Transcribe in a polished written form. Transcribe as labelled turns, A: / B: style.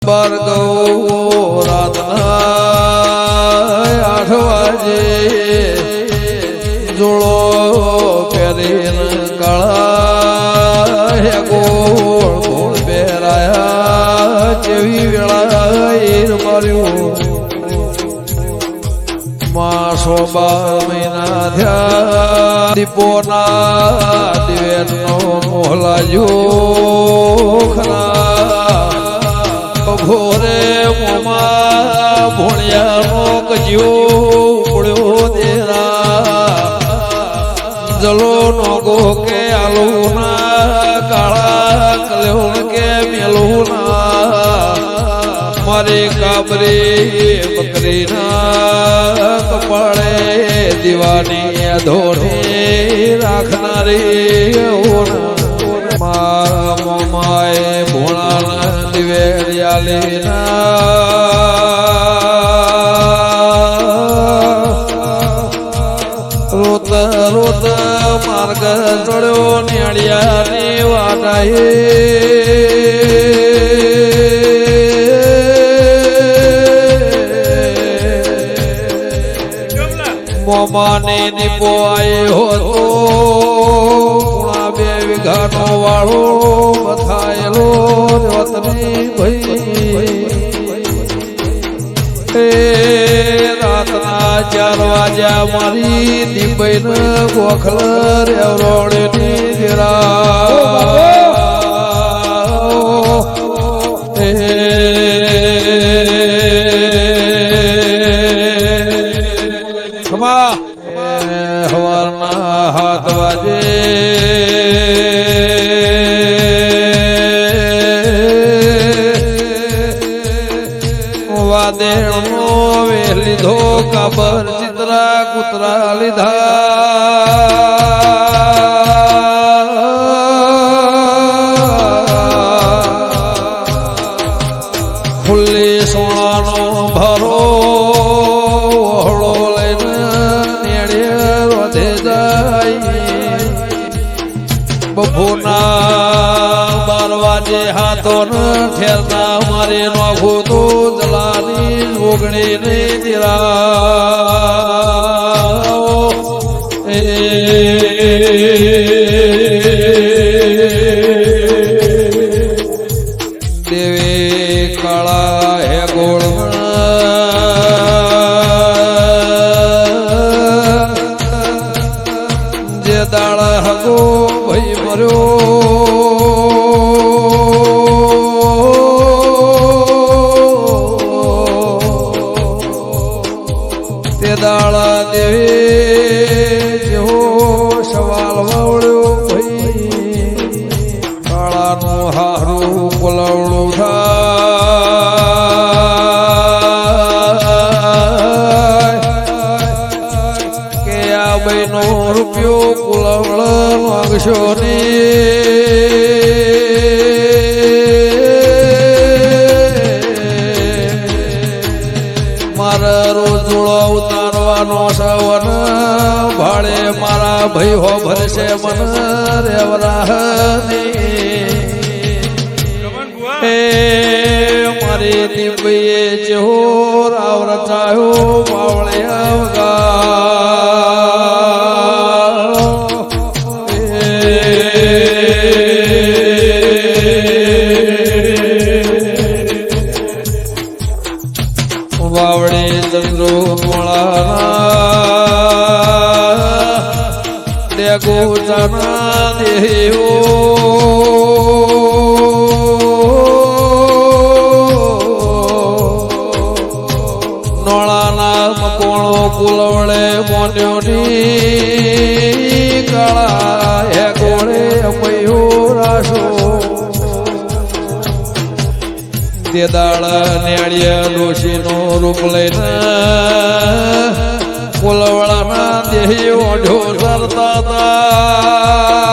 A: ભાર્ગવ રાતના 8 વાજે જોડો પહેરીને કાળા હે ગોળ ગોળ બેરાયા જેવી વેળા ઈર માર્યું માસો 12 મહિના થયા દીપોના દિવેલનો મોહલાયો ખરા ઘોરે મોમાં ભોણિયાનો કજ્યો પડ્યો દેરા જલો નો ગો કે આલુના કાળા કલ્યો કે મેલુના મારી કાબરી બકરીના કપાળે દીવાની ધોરી રાખનારી માએ ભોળાના દિવેલિયાલીના રોત રોત માર્ગ ચડ્યો નેડિયાની વાટાએ મોમાને દીપો આયો હતો પૂણા 2 વીઘાનો વાળો બથાયેલો વતની ભાઈ રાતના 4 વાગ્યા મારી દીપઈને ગોખલ રેવરોડની જરા હવારના 7 વાગે વાદેણનો વેર લીધો કાબર ચિત્રા કૂતરા લીધા ખુલ્લી સોનાનો ભરો બપોરના 12 વાગે હાથો ન ઠેરના મારે નોખો તો જલાની ઓગણી ને દેવે કાળા હે ગોળ જે દાળ હગો ભાઈ મર્યો તે દાળા દેવે જેવો સવાલ વાવડ્યો ભાઈ કાળાનું હારું કોલવડું થાય કે આ ભાઈનો રૂપિયો કોલવડ માંગશો ને મારા રોજ જોડો ઉતારવાનો સવન ભાડે મારા ભાઈ હો ભરશે મન રેવરાહની મારી દીપીએ જેહો રાવ રચાયો બાવળે અવગા વાવડે ચંદ્રો મોળાના દેગો જાના દેવો નોળાના મકોણો કુલવડે મોન્યોની કાળા હે ગોળે અમયો રાશો તે દાળ નેળિયા ડોશીનો રૂપ લઈને કોલવડાના દેહી ઓઢો સરતા હતા